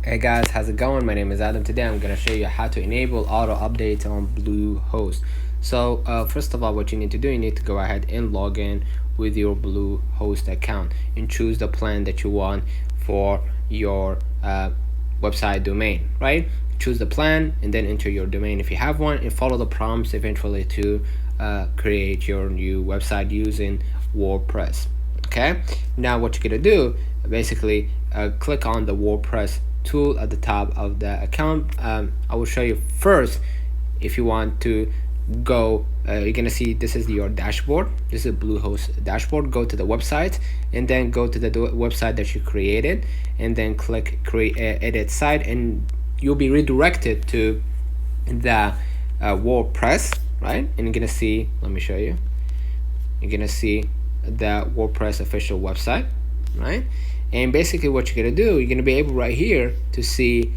Hey guys, how's it going? My name is Adam. Today I'm going to show you how to enable auto updates on Bluehost. So first of all, what you need to do, you need to go ahead and log in with your Bluehost account and choose the plan that you want for your website domain, right? Choose the plan and then enter your domain if you have one, and follow the prompts eventually to create your new website using WordPress. Okay, now what you're gonna do, basically click on the WordPress tool at the top of the account. I will show you first. If you want to go, you're gonna see this is your dashboard. This is Bluehost dashboard. Go to the website and then go to the website that you created and then click create edit site, and you'll be redirected to the WordPress, right? And you're gonna see, let me show you, you're gonna see the WordPress official website, right? And basically what you're gonna do, you're gonna be able right here to see,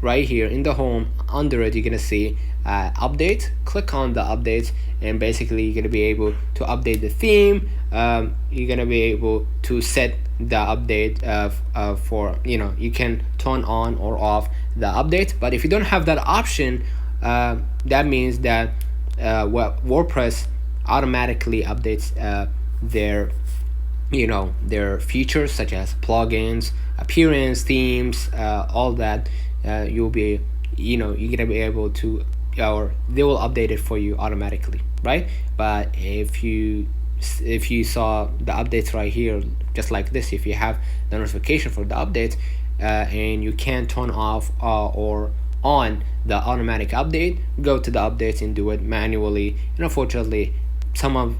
right here in the home, under it you're gonna see update. Click on the updates, and basically you're gonna be able to update the theme. You're gonna be able to set the update for, you can turn on or off the update. But if you don't have that option, that means that WordPress automatically updates their features such as plugins, appearance, themes, all that. You're gonna be able to, or they will update it for you automatically, right? But if you saw the updates right here, just like this, if you have the notification for the update and you can't turn off or on the automatic update, go to the updates and do it manually. And unfortunately, some of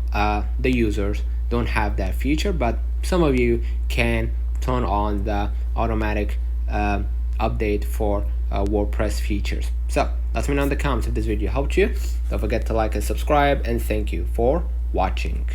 the users don't have that feature, but some of you can turn on the automatic update for WordPress features. So let me know in the comments if this video helped you. Don't forget to like and subscribe, and thank you for watching.